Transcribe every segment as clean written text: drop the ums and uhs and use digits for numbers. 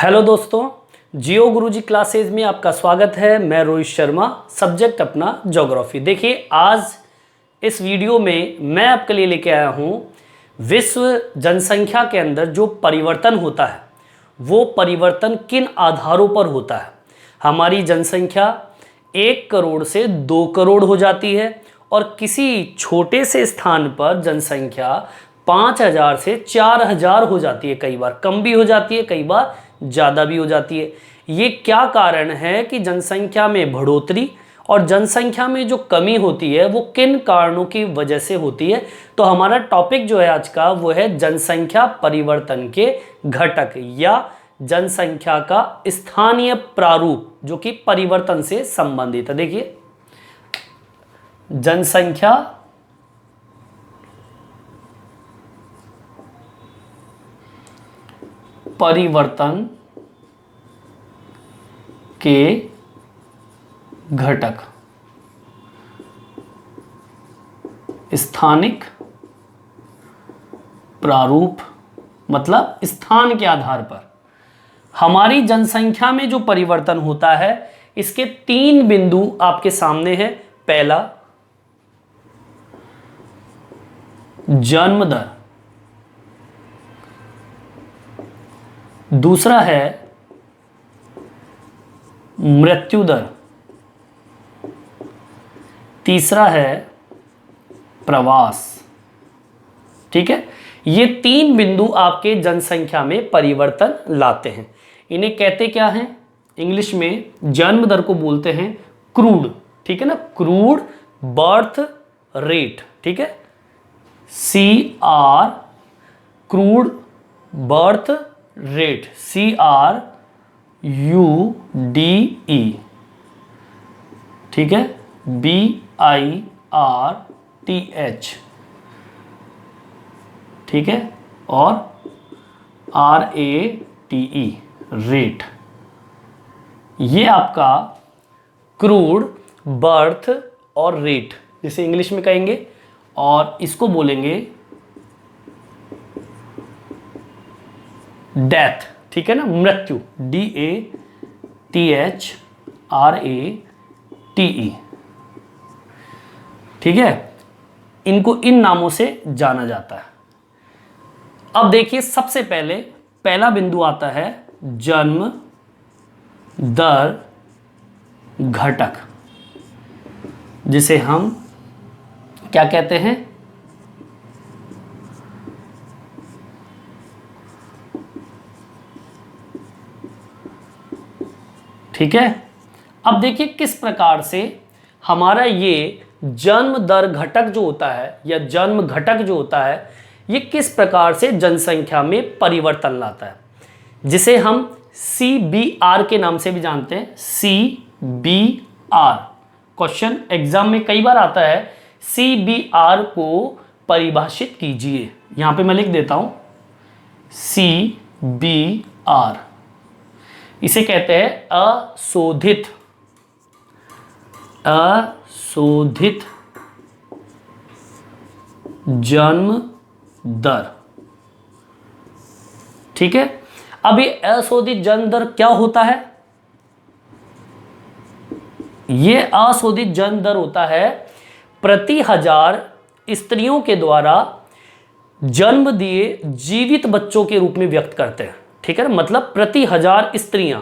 Hello दोस्तों, जियो गुरुजी classes में आपका स्वागत है। मैं रोहित शर्मा, सब्जेक्ट अपना ज्योग्राफी। देखिए, आज इस वीडियो में मैं आपके लिए लेके आया हूँ विश्व जनसंख्या के अंदर जो परिवर्तन होता है वो परिवर्तन किन आधारों पर होता है। हमारी जनसंख्या 1 करोड़ से 2 करोड़ हो जाती है और किसी छोटे से स्थान पर जनसंख्या 5,000 से 4,000 हो जाती है। कई बार कम भी हो जाती है, कई बार ज़्यादा भी हो जाती है। ये क्या कारण है कि जनसंख्या में बढ़ोतरी और जनसंख्या में जो कमी होती है वो किन कारणों की वजह से होती है। तो हमारा टॉपिक जो है आज का वो है जनसंख्या परिवर्तन के घटक या जनसंख्या का स्थानीय प्रारूप जो कि परिवर्तन से संबंधित है। देखिए, जनसंख्या परिवर्तन के घटक स्थानिक प्रारूप मतलब स्थान के आधार पर हमारी जनसंख्या में जो परिवर्तन होता है इसके 3 बिंदु आपके सामने हैं। पहला, जन्म दर। दूसरा है मृत्यु दर। तीसरा है प्रवास। ठीक है, ये 3 बिंदु आपके जनसंख्या में परिवर्तन लाते हैं। इन्हें कहते क्या हैं? इंग्लिश में जन्म दर को बोलते हैं क्रूड। ठीक है ना, क्रूड बर्थ रेट। ठीक है, CR crude birth rate, CRUDE। ठीक है, BIRTH। ठीक है, और RATE रेट। ये आपका क्रूड बर्थ और रेट जिसे इंग्लिश में कहेंगे, और इसको बोलेंगे डेथ। ठीक है ना, मृत्यु, DATHRATE। ठीक है, इनको इन नामों से जाना जाता है। अब देखिए, सबसे पहले पहला बिंदु आता है जन्म दर घटक, जिसे हम क्या कहते हैं? ठीक है, अब देखिए किस प्रकार से हमारा ये जन्म दर घटक जो होता है या जन्म घटक जो होता है ये किस प्रकार से जनसंख्या में परिवर्तन लाता है, जिसे हम CBR के नाम से भी जानते हैं। CBR क्वेश्चन एग्जाम में कई बार आता है। CBR को परिभाषित कीजिए। यहां पे मैं लिख देता हूं CBR। इसे कहते हैं अशोधित जन्म दर। ठीक है, अब ये अशोधित जन्म दर क्या होता है? ये अशोधित जन्म दर होता है प्रति 1000 स्त्रियों के द्वारा जन्म दिए जीवित बच्चों के रूप में व्यक्त करते हैं। ठीक है ना, मतलब प्रति 1000 स्त्रियां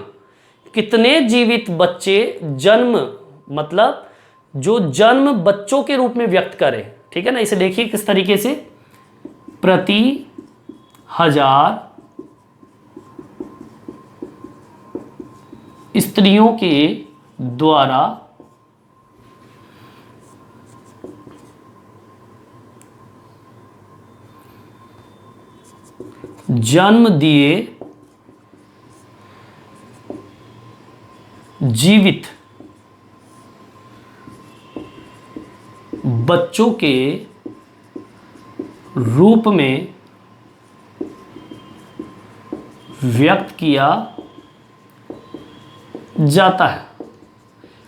कितने जीवित बच्चे जन्म, मतलब जो जन्म बच्चों के रूप में व्यक्त करें। ठीक है ना, इसे देखिए किस तरीके से, प्रति 1000 स्त्रियों के द्वारा जन्म दिए जीवित बच्चों के रूप में व्यक्त किया जाता है।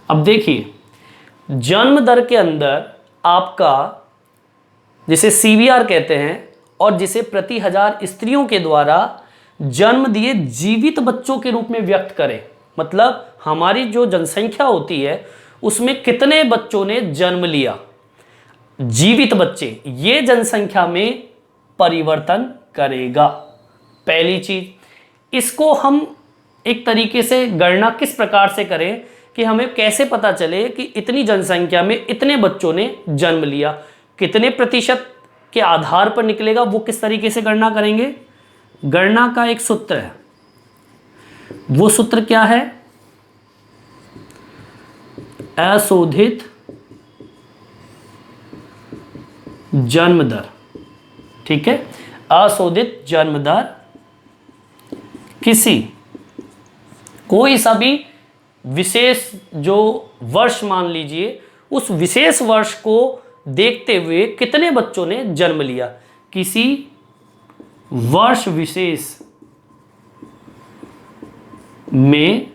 अब देखिए, जन्म दर के अंदर आपका जिसे CBR कहते हैं और जिसे प्रति 1000 स्त्रियों के द्वारा जन्म दिए जीवित बच्चों के रूप में व्यक्त करें। मतलब हमारी जो जनसंख्या होती है उसमें कितने बच्चों ने जन्म लिया, जीवित बच्चे, ये जनसंख्या में परिवर्तन करेगा। पहली चीज, इसको हम एक तरीके से गणना किस प्रकार से करें कि हमें कैसे पता चले कि इतनी जनसंख्या में इतने बच्चों ने जन्म लिया, कितने प्रतिशत के आधार पर निकलेगा, वो किस तरीके से गणना करेंगे। गणना का एक सूत्र है, वो सूत्र क्या है, अशोधित जन्म दर। ठीक है, अशोधित जन्म दर किसी कोई सा भी विशेष जो वर्ष मान लीजिए, उस विशेष वर्ष को देखते हुए कितने बच्चों ने जन्म लिया, किसी वर्ष विशेष में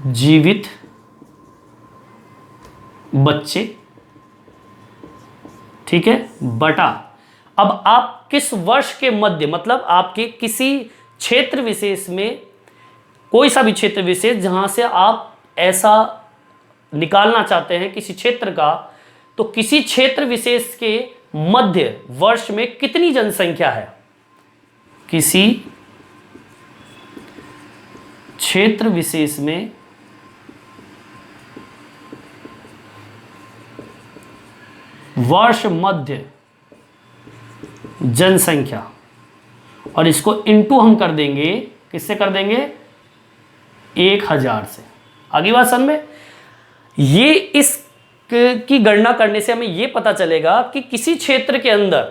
जीवित बच्चे, ठीक है, बटा अब आप किस वर्ष के मध्य, मतलब आपके किसी क्षेत्र विशेष में, कोई सा भी क्षेत्र विशेष जहां से आप ऐसा निकालना चाहते हैं किसी क्षेत्र का, तो किसी क्षेत्र विशेष के मध्य वर्ष में कितनी जनसंख्या है, किसी क्षेत्र विशेष में वर्ष मध्य जनसंख्या, और इसको इनटू हम कर देंगे, किससे कर देंगे, 1000 से। आगे बात समझ में, ये इस की गणना करने से हमें यह पता चलेगा कि किसी क्षेत्र के अंदर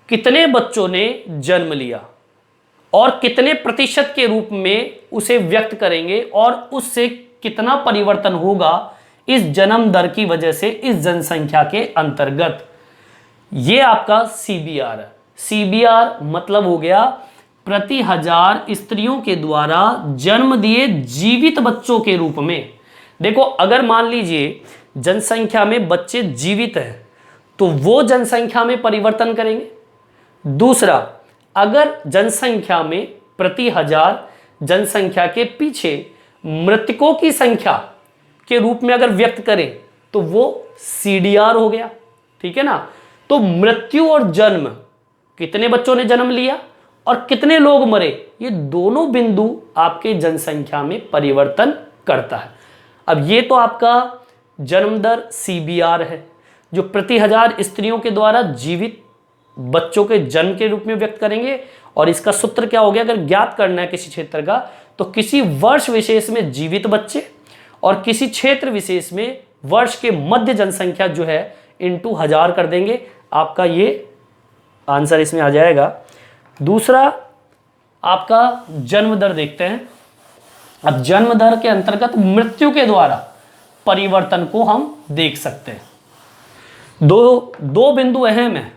कितने बच्चों ने जन्म लिया और कितने प्रतिशत के रूप में उसे व्यक्त करेंगे, और उससे कितना परिवर्तन होगा इस जन्म दर की वजह से इस जनसंख्या के अंतर्गत। ये आपका सीबीआर है। सीबीआर मतलब हो गया प्रति 1000 स्त्रियों के द्वारा जन्म दिए जीवित बच्चों के रूप में। देखो, अगर मान लीजिए जनसंख्या में बच्चे जीवित हैं तो वो जनसंख्या में परिवर्तन करेंगे। दूसरा, अगर जनसंख्या में प्रति 1000 जनसंख्या के पीछे मृतकों की संख्या के रूप में अगर व्यक्त करें तो वो सीडीआर हो गया। ठीक है ना, तो मृत्यु और जन्म, कितने बच्चों ने जन्म लिया और कितने लोग मरे, ये दोनों बिंदु आपके जनसंख्या में परिवर्तन करता है। अब ये तो आपका जन्म दर सीबीआर है, जो प्रति 1000 स्त्रियों के द्वारा जीवित बच्चों के जन्म के रूप में व्यक्त करेंगे। और इसका सूत्र क्या हो गया, अगर ज्ञात करना है किसी क्षेत्र का, तो किसी वर्ष विशेष में जीवित बच्चे और किसी क्षेत्र विशेष में वर्ष के मध्य जनसंख्या जो है इंटू 1000 कर देंगे, आपका ये आंसर इसमें आ जाएगा। दूसरा आपका जन्म दर देखते हैं। अब जन्म दर के अंतर्गत मृत्यु के द्वारा परिवर्तन को हम देख सकते हैं। दो बिंदु अहम है,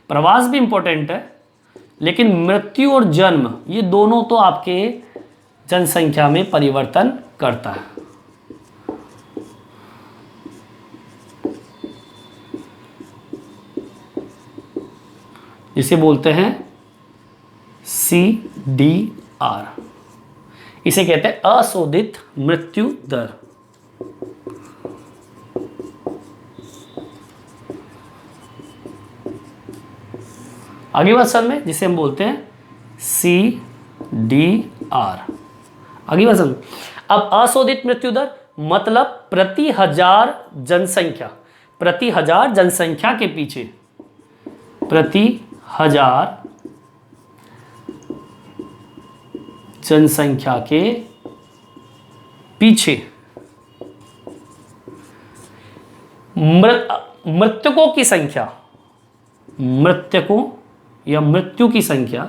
प्रवास भी इंपॉर्टेंट है, लेकिन मृत्यु और जन्म ये दोनों तो आपके जनसंख्या में परिवर्तन करता है। इसे बोलते हैं CDR, इसे कहते हैं अशोधित मृत्यु दर। आगे बात समझ में, जिसे हम बोलते हैं CDR। आगे बात समझ। अब अशोधित मृत्यु दर मतलब प्रति 1000 जनसंख्या, प्रति 1000 जनसंख्या के पीछे, प्रति 1000 जनसंख्या के पीछे मृतकों की संख्या, मृतकों या मृत्यु की संख्या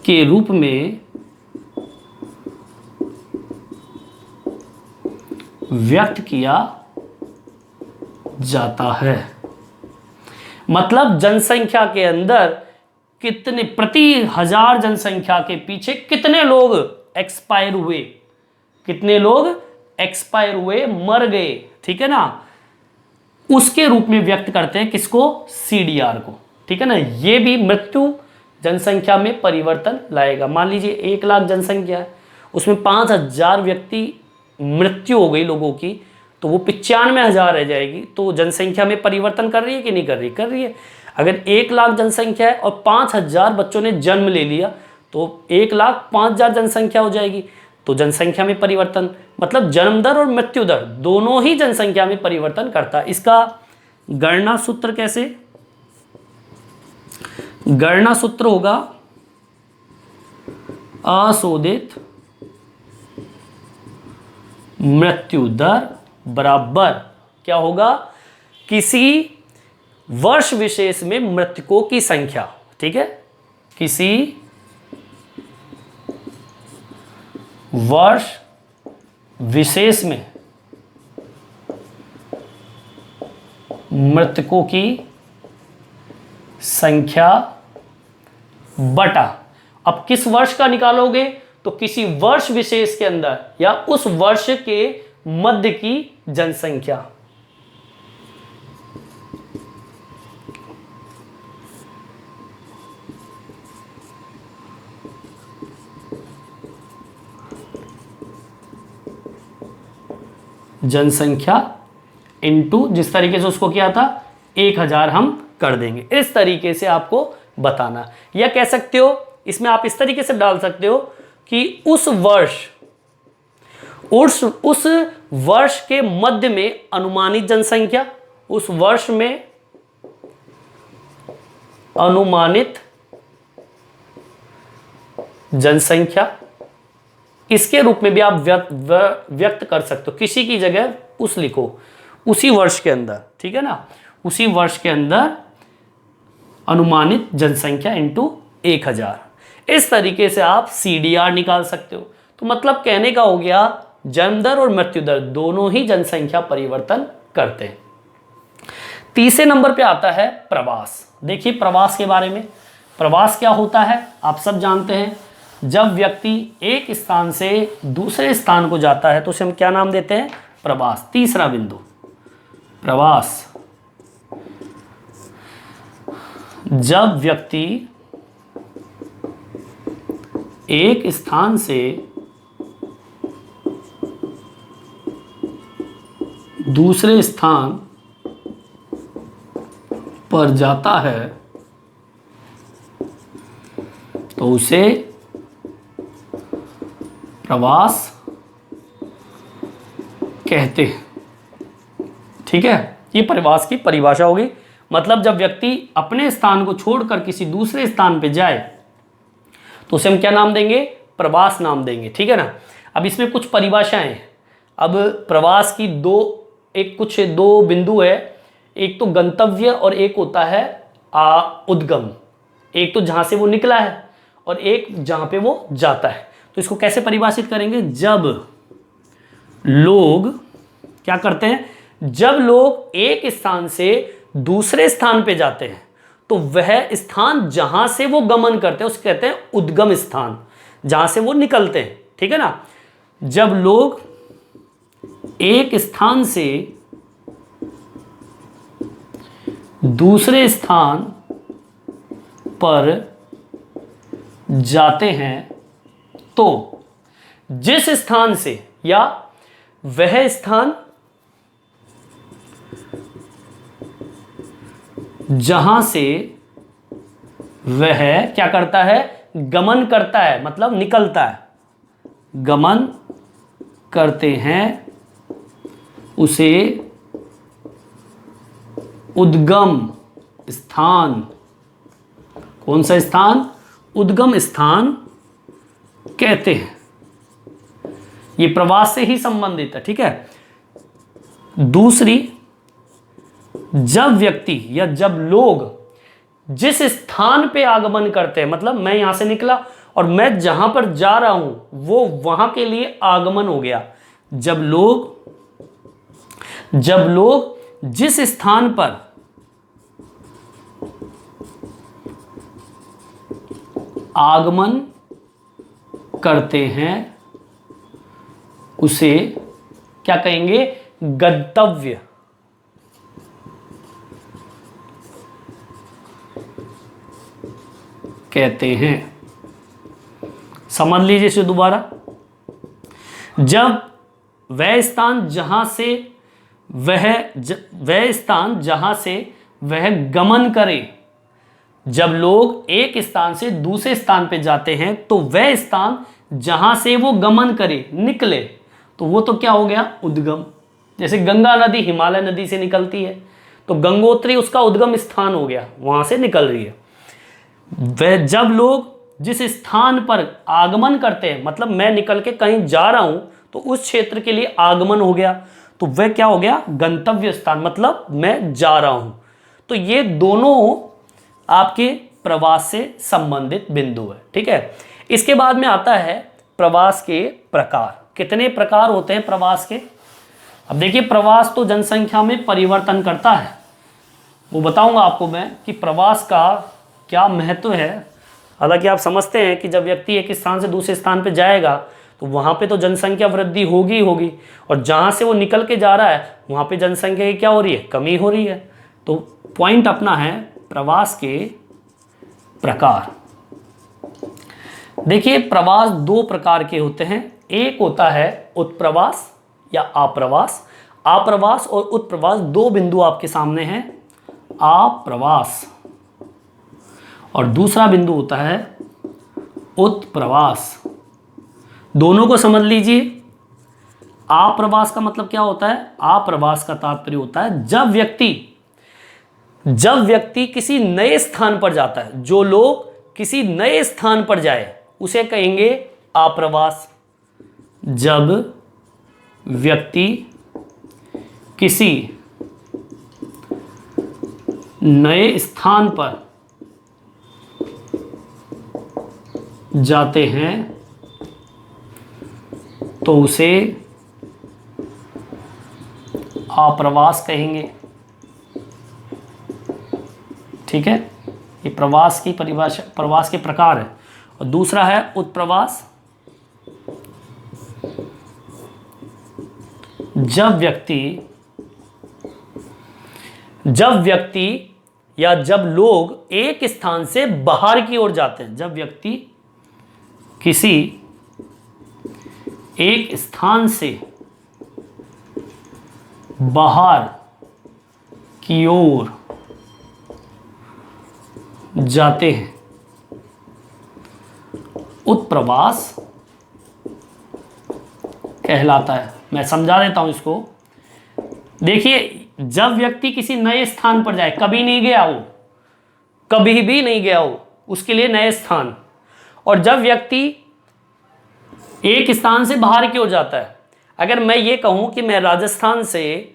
के रूप में व्यक्त किया जाता है। मतलब जनसंख्या के अंदर कितने, प्रति 1000 जनसंख्या के पीछे कितने लोग एक्सपायर हुए, कितने लोग एक्सपायर हुए, मर गए। ठीक है ना, उसके रूप में व्यक्त करते हैं किसको, CDR को, ठीक है ना। ये भी मृत्यु जनसंख्या में परिवर्तन लाएगा। मान लीजिए 1 लाख जनसंख्या है, उसमें 5,000 व्यक्ति मृत्यु हो गई लोगों की, तो वो 95,000 रह जाएगी। तो जनसंख्या में परिवर्तन कर रही है कि नहीं कर रही, कर रही है। अगर 1 लाख जनसंख्या है और 5,000 बच्चों ने जन्म ले लिया तो 1 लाख 5,000 जनसंख्या हो जाएगी। तो जनसंख्या में परिवर्तन मतलब जन्म दर और मृत्यु दर दोनों ही जनसंख्या में परिवर्तन करता है। इसका गणना सूत्र कैसे, गणना सूत्र होगा अशोधित मृत्यु दर बराबर क्या होगा, किसी वर्ष विशेष में मृतकों की संख्या, ठीक है, किसी वर्ष विशेष में मृतकों की संख्या बटा, अब किस वर्ष का निकालोगे, तो किसी वर्ष विशेष के अंदर या उस वर्ष के मध्य की जनसंख्या। जनसंख्या इनटू जिस तरीके से उसको किया था 1,000 हम कर देंगे। इस तरीके से आपको बताना, या कह सकते हो इसमें आप इस तरीके से डाल सकते हो कि उस वर्ष के मध्य में अनुमानित जनसंख्या, उस वर्ष में अनुमानित जनसंख्या, इसके रूप में भी आप व्यक्त कर सकते हो। किसी की जगह उस लिखो, उसी वर्ष के अंदर, ठीक है ना, उसी वर्ष के अंदर अनुमानित जनसंख्या इंटू 1,000। इस तरीके से आप CDR निकाल सकते हो। तो मतलब कहने का हो गया जन्म दर और मृत्यु दर दोनों ही जनसंख्या परिवर्तन करते हैं। तीसरे नंबर पे आता है प्रवास। देखिए प्रवास के बारे में, प्रवास क्या होता है आप सब जानते हैं। जब व्यक्ति एक स्थान से दूसरे स्थान को जाता है तो उसे हम क्या नाम देते हैं, प्रवास। तीसरा बिंदु प्रवास, जब व्यक्ति एक स्थान से दूसरे स्थान पर जाता है तो उसे प्रवास कहते हैं, ठीक है। ये प्रवास की परिभाषा होगी। मतलब जब व्यक्ति अपने स्थान को छोड़कर किसी दूसरे स्थान पे जाए तो उसे हम क्या नाम देंगे, प्रवास नाम देंगे, ठीक है ना। अब इसमें कुछ परिभाषाएं हैं। अब प्रवास की कुछ दो बिंदु है, एक तो गंतव्य और एक होता है उद्गम। एक तो जहां से वो निकला है और एक जहां पे वो जाता है। तो इसको कैसे परिभाषित करेंगे, जब लोग क्या करते हैं, जब लोग एक स्थान से दूसरे स्थान पे जाते हैं तो वह स्थान जहां से वो गमन करते हैं उसे कहते हैं उद्गम स्थान, जहां से वो निकलते हैं, ठीक है ना। जब लोग एक स्थान से दूसरे स्थान पर जाते हैं तो जिस स्थान से या वह स्थान जहां से वह क्या करता है, गमन करता है, मतलब निकलता है, गमन करते हैं, उसे उद्गम स्थान, कौन सा स्थान, उद्गम स्थान कहते हैं। ये प्रवास से ही संबंधित है, ठीक है। दूसरी, जब व्यक्ति या जब लोग जिस स्थान पे आगमन करते हैं, मतलब मैं यहां से निकला और मैं जहां पर जा रहा हूं वो वहां के लिए आगमन हो गया। जब लोग जिस स्थान पर आगमन करते हैं उसे क्या कहेंगे, गंतव्य कहते हैं। समझ लीजिए इसे दोबारा। जब वह स्थान जहां से वह गमन करे, जब लोग एक स्थान से दूसरे स्थान पे जाते हैं तो वह स्थान जहां से वो गमन करे, निकले, तो वो तो क्या हो गया, उद्गम। जैसे गंगा नदी हिमालय नदी से निकलती है तो गंगोत्री उसका उद्गम स्थान हो गया, वहां से निकल रही है। वह जब लोग जिस स्थान पर आगमन करते हैं, मतलब मैं निकल के कहीं जा रहा हूं तो उस क्षेत्र के लिए आगमन हो गया, तो वह क्या हो गया, गंतव्य स्थान, मतलब मैं जा रहा हूं। तो ये दोनों आपके प्रवास से संबंधित बिंदु है। ठीक है, इसके बाद में आता है प्रवास के प्रकार। कितने प्रकार होते हैं प्रवास के? अब देखिए, प्रवास तो जनसंख्या में परिवर्तन करता है, वो बताऊंगा आपको मैं कि प्रवास का क्या महत्व है। हालांकि आप समझते हैं कि जब व्यक्ति एक स्थान से दूसरे स्थान पर जाएगा तो वहाँ पे तो जनसंख्या वृद्धि होगी ही होगी, और जहाँ से वो निकल के जा रहा है वहाँ पे जनसंख्या की क्या हो रही है, कमी हो रही है। तो पॉइंट अपना है प्रवास के प्रकार। देखिए, प्रवास दो प्रकार के होते हैं। एक होता है उत्प्रवास या आप्रवास। आप्रवास और उत्प्रवास दो बिंदु आपके सामने हैं, आप्रवास, और दूसरा बिंदु होता है उत्प्रवास। दोनों को समझ लीजिए। आप्रवास का मतलब क्या होता है? आप्रवास का तात्पर्य होता है जब व्यक्ति किसी नए स्थान पर जाता है, जो लोग किसी नए स्थान पर जाए उसे कहेंगे आप्रवास। जब व्यक्ति किसी नए स्थान पर जाते हैं तो उसे आप्रवास कहेंगे। ठीक है, ये प्रवास की परिभाषा, प्रवास के प्रकार है। और दूसरा है उत्प्रवास। जब व्यक्ति या जब लोग एक स्थान से बाहर की ओर जाते हैं, जब व्यक्ति किसी एक स्थान से बाहर की ओर जाते हैं, उत्प्रवास कहलाता है। मैं समझा देता हूं इसको। देखिए, जब व्यक्ति किसी नए स्थान पर जाए, कभी नहीं गया हो, कभी भी नहीं गया हो, उसके लिए नए स्थान, और जब व्यक्ति एक स्थान से बाहर की ओर जाता है। अगर मैं ये कहूं कि मैं राजस्थान से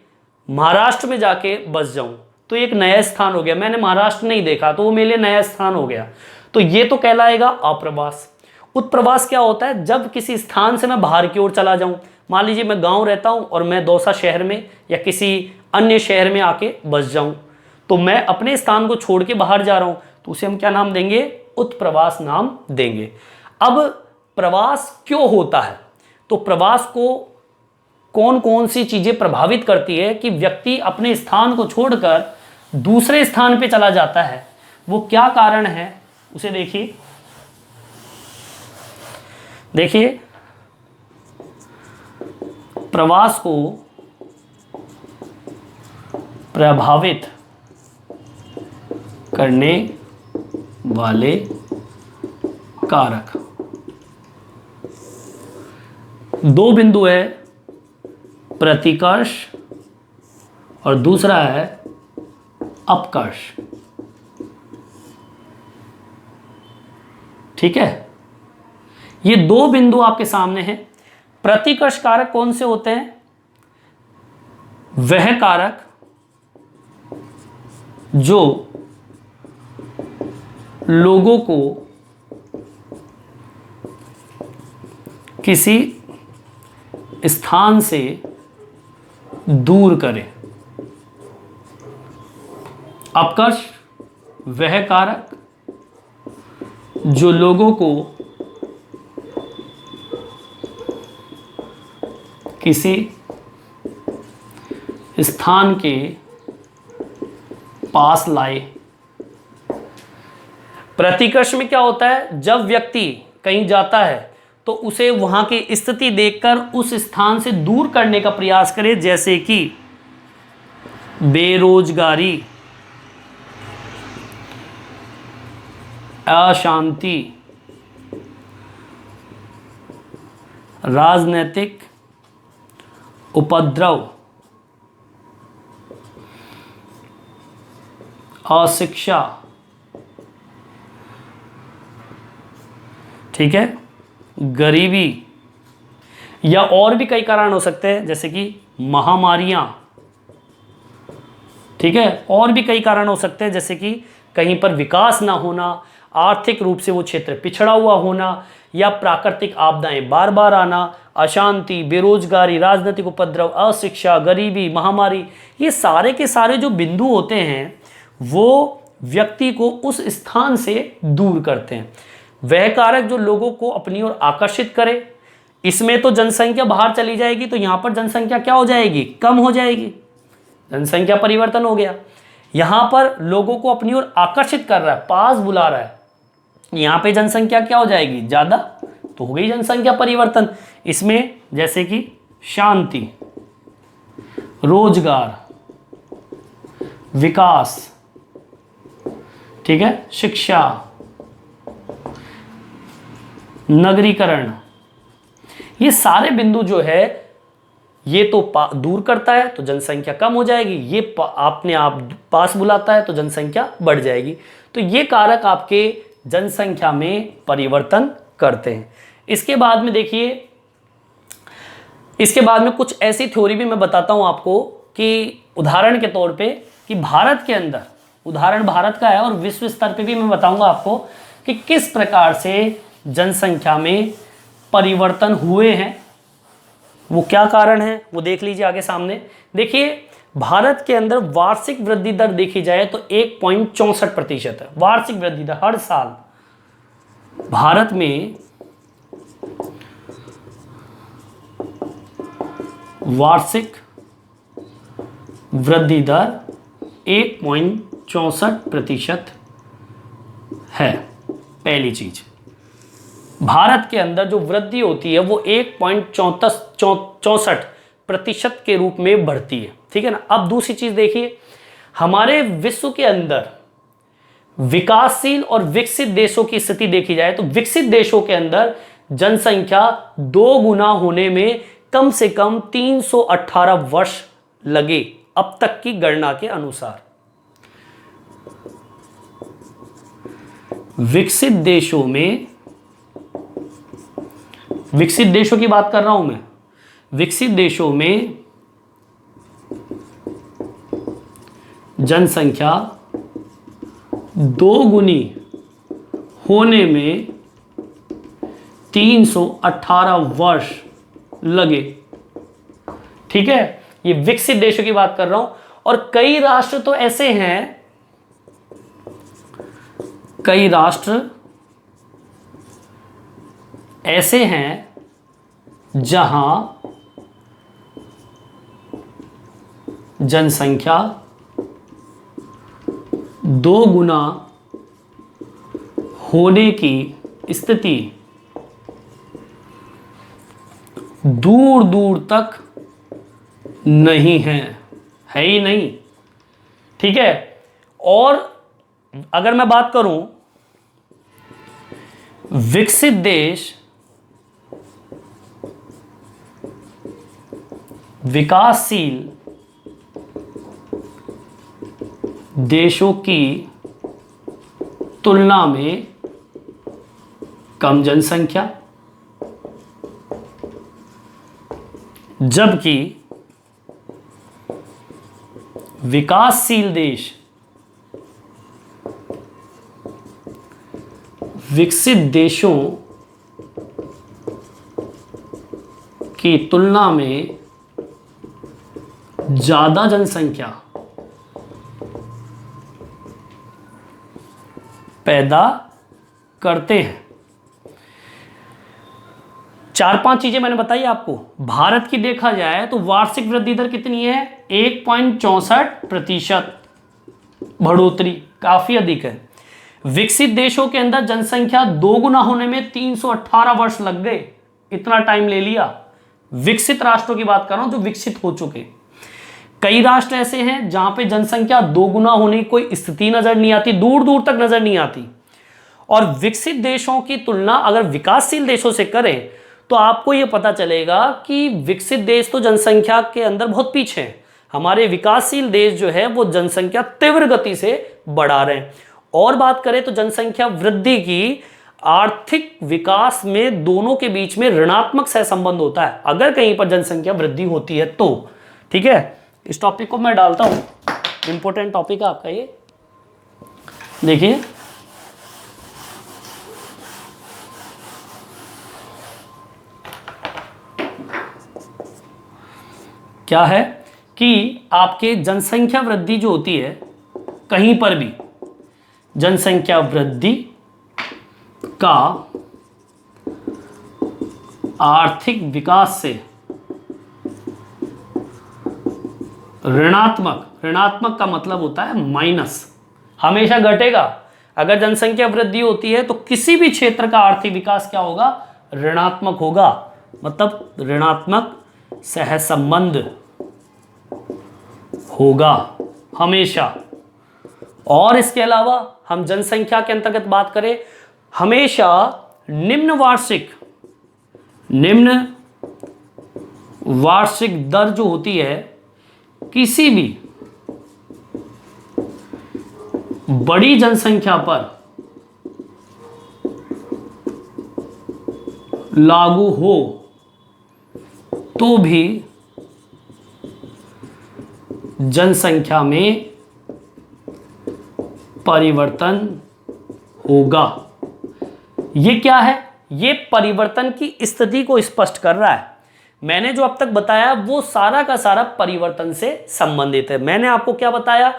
महाराष्ट्र में जाके बस जाऊं तो एक नया स्थान हो गया, मैंने महाराष्ट्र नहीं देखा तो वो मेरे लिए नया स्थान हो गया, तो ये तो कहलाएगा अप्रवास। उत्प्रवास क्या होता है? जब किसी स्थान से मैं बाहर की ओर चला जाऊं, मान लीजिए मैं गांव रहता हूं और मैं दौसा शहर में या किसी अन्य शहर में आके बस जाऊं, तो मैं अपने स्थान को छोड़ के बाहर जा रहा हूं, तो उसे हम क्या नाम देंगे? उत्प्रवास नाम देंगे। अब प्रवास क्यों होता है? तो प्रवास को कौन कौन सी चीजें प्रभावित करती है कि व्यक्ति अपने स्थान को छोड़कर दूसरे स्थान पे चला जाता है, वो क्या कारण है उसे देखिए। प्रवास को प्रभावित करने वाले कारक दो बिंदु है, प्रतिकर्ष और दूसरा है अपकर्ष। ठीक है, ये दो बिंदु आपके सामने हैं। प्रतिकर्ष कारक कौन से होते हैं? वह कारक जो लोगों को किसी स्थान से दूर करे। अपकर्ष वह कारक जो लोगों को किसी स्थान के पास लाए। प्रतिकर्ष में क्या होता है, जब व्यक्ति कहीं जाता है तो उसे वहां की स्थिति देखकर उस स्थान से दूर करने का प्रयास करे, जैसे कि बेरोजगारी, अशांति, राजनीतिक उपद्रव, अशिक्षा, ठीक है, गरीबी, या और भी कई कारण हो सकते हैं जैसे कि महामारियां, ठीक है, और भी कई कारण हो सकते हैं जैसे कि कहीं पर विकास ना होना, आर्थिक रूप से वो क्षेत्र पिछड़ा हुआ होना, या प्राकृतिक आपदाएं बार बार आना, अशांति, बेरोजगारी, राजनीतिक उपद्रव, अशिक्षा, गरीबी, महामारी, ये सारे के सारे जो बिंदु होते हैं वो व्यक्ति को उस स्थान से दूर करते हैं। वह कारक जो लोगों को अपनी ओर आकर्षित करे, इसमें तो जनसंख्या बाहर चली जाएगी तो यहां पर जनसंख्या क्या हो जाएगी, कम हो जाएगी, जनसंख्या परिवर्तन हो गया। यहां पर लोगों को अपनी ओर आकर्षित कर रहा है, पास बुला रहा है, यहां पे जनसंख्या क्या हो जाएगी, ज्यादा, तो हो गई जनसंख्या परिवर्तन। इसमें जैसे कि शांति, रोजगार, विकास, ठीक है, शिक्षा, नगरीकरण, ये सारे बिंदु जो है ये तो दूर करता है तो जनसंख्या कम हो जाएगी, ये आपने आप पास बुलाता है तो जनसंख्या बढ़ जाएगी। तो ये कारक आपके जनसंख्या में परिवर्तन करते हैं। इसके बाद में देखिए, इसके बाद में कुछ ऐसी थ्योरी भी मैं बताता हूं आपको कि उदाहरण के तौर पे कि भारत के अंदर, उदाहरण भारत का है और विश्व स्तर पे भी मैं बताऊंगा आपको कि किस प्रकार से जनसंख्या में परिवर्तन हुए हैं, वो क्या कारण है वो देख लीजिए आगे सामने। देखिए भारत के अंदर वार्षिक वृद्धि दर देखी जाए तो 1.64% है वार्षिक वृद्धि दर हर साल। भारत में वार्षिक वृद्धि दर 1.64% है। पहली चीज, भारत के अंदर जो वृद्धि होती है वो 1.64% के रूप में बढ़ती है, ठीक है ना। अब दूसरी चीज देखिए, हमारे विश्व के अंदर विकासशील और विकसित देशों की स्थिति देखी जाए तो विकसित देशों के अंदर जनसंख्या 2 गुना होने में कम से कम 318 वर्ष लगे, अब तक की गणना के अनुसार। विकसित देशों में, विकसित देशों की बात कर रहा हूं मैं, विकसित देशों में जनसंख्या 2 गुनी होने में 318 वर्ष लगे, ठीक है। ये विकसित देशों की बात कर रहा हूं। और कई राष्ट्र तो ऐसे हैं, कई राष्ट्र ऐसे हैं जहां जनसंख्या 2 गुना होने की स्थिति दूर दूर तक नहीं है, है ही नहीं, ठीक है। और अगर मैं बात करूं विकसित देश, विकासशील देशों की तुलना में कम जनसंख्या, जबकि विकासशील देश विकसित देशों की तुलना में ज्यादा जनसंख्या पैदा करते हैं। 4-5 चीजें मैंने बताई आपको। भारत की देखा जाए तो वार्षिक वृद्धि दर कितनी है, 1.64% बढ़ोतरी, काफी अधिक है। विकसित देशों के अंदर जनसंख्या 2 गुना होने में 318 वर्ष लग गए, इतना टाइम ले लिया। विकसित राष्ट्रों की बात कर रहा हूं जो विकसित हो चुके। कई राष्ट्र ऐसे हैं जहां पे जनसंख्या 2 गुना होने की कोई स्थिति नजर नहीं आती, दूर दूर तक नजर नहीं आती। और विकसित देशों की तुलना अगर विकासशील देशों से करें तो आपको यह पता चलेगा कि विकसित देश तो जनसंख्या के अंदर बहुत पीछे हैं। हमारे विकासशील देश जो है वो जनसंख्या तीव्र गति से बढ़ा रहे हैं। और बात करें तो जनसंख्या वृद्धि की आर्थिक विकास में दोनों के बीच में ऋणात्मक सहसंबंध होता है, अगर कहीं पर जनसंख्या वृद्धि होती है तो। ठीक है, इस टॉपिक को मैं डालता हूं, इंपॉर्टेंट टॉपिक है आपका ये। देखिए क्या है कि आपके जनसंख्या वृद्धि जो होती है, कहीं पर भी जनसंख्या वृद्धि का आर्थिक विकास से ऋणात्मक का मतलब होता है माइनस, हमेशा घटेगा। अगर जनसंख्या वृद्धि होती है तो किसी भी क्षेत्र का आर्थिक विकास क्या होगा, ऋणात्मक होगा, मतलब ऋणात्मक सहसंबंध होगा हमेशा। और इसके अलावा हम जनसंख्या के अंतर्गत बात करें, हमेशा निम्न वार्षिक दर जो होती है किसी भी बड़ी जनसंख्या पर लागू हो तो भी जनसंख्या में परिवर्तन होगा। ये क्या है, ये परिवर्तन की स्थिति को स्पष्ट कर रहा है। मैंने जो अब तक बताया वो सारा का सारा परिवर्तन से संबंधित है। मैंने आपको क्या बताया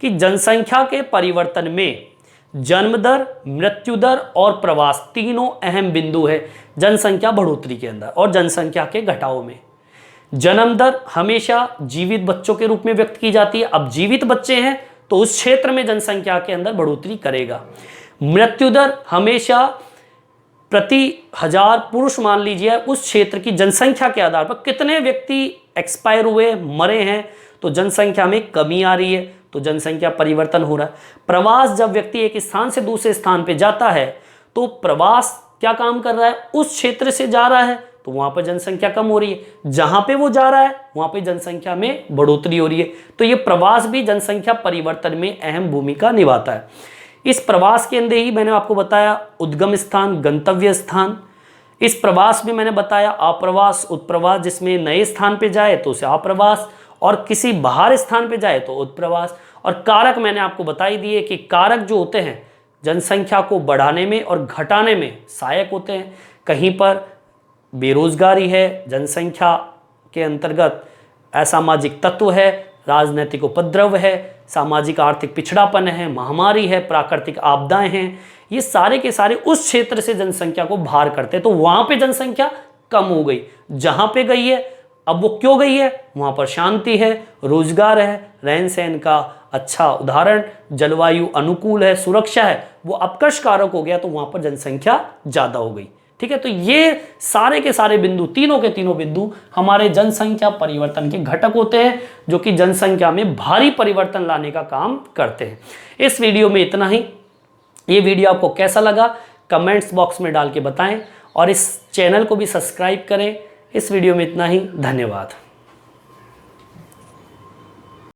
कि जनसंख्या के परिवर्तन में जन्म दर, मृत्यु दर और प्रवास तीनों अहम बिंदु है जनसंख्या बढ़ोतरी के अंदर और जनसंख्या के घटाव में। जन्म दर हमेशा जीवित बच्चों के रूप में व्यक्त की जाती है। अब जीवित बच्चे हैं तो उस क्षेत्र में जनसंख्या के अंदर बढ़ोतरी करेगा। मृत्यु दर हमेशा प्रति 1000 पुरुष मान लीजिए उस क्षेत्र की जनसंख्या के आधार पर कितने व्यक्ति एक्सपायर हुए, मरे हैं, तो जनसंख्या में कमी आ रही है, तो जनसंख्या परिवर्तन हो रहा है। प्रवास, जब व्यक्ति एक स्थान से दूसरे स्थान पे जाता है तो प्रवास क्या काम कर रहा है, उस क्षेत्र से जा रहा है तो वहां पर जनसंख्या कम हो रही है, जहां पे वो जा रहा है वहां पे जनसंख्या में बढ़ोतरी हो रही है। तो ये प्रवास भी जनसंख्या परिवर्तन में अहम भूमिका निभाता है। इस प्रवास के अंदर ही मैंने आपको बताया उद्गम स्थान, गंतव्य स्थान। इस प्रवास में मैंने बताया आप्रवास, उत्प्रवास, जिसमें नए स्थान पे जाए तो उसे आप्रवास और किसी बाहर स्थान पे जाए तो उत्प्रवास। और कारक मैंने आपको बता ही दिए कि कारक जो होते हैं जनसंख्या को बढ़ाने में और घटाने में सहायक होते हैं। कहीं पर बेरोजगारी है, जनसंख्या के अंतर्गत असामाजिक तत्व है, राजनीतिक उपद्रव है, सामाजिक आर्थिक पिछड़ापन है, महामारी है, प्राकृतिक आपदाएं हैं, ये सारे के सारे उस क्षेत्र से जनसंख्या को बाहर करते हैं। तो वहां पे जनसंख्या कम हो गई, जहां पे गई है, अब वो क्यों गई है, वहां पर शांति है, रोजगार है, रहन सहन का अच्छा उदाहरण, जलवायु अनुकूल है, सुरक्षा है, वो अपकर्ष कारक हो गया तो वहां पर जनसंख्या ज्यादा हो गई। ठीक है, तो ये सारे के सारे बिंदु, तीनों के तीनों बिंदु हमारे जनसंख्या परिवर्तन के घटक होते हैं जो कि जनसंख्या में भारी परिवर्तन लाने का काम करते हैं। इस वीडियो में इतना ही। ये वीडियो आपको कैसा लगा कमेंट्स बॉक्स में डाल के बताएं और इस चैनल को भी सब्सक्राइब करें। इस वीडियो में इतना ही, धन्यवाद।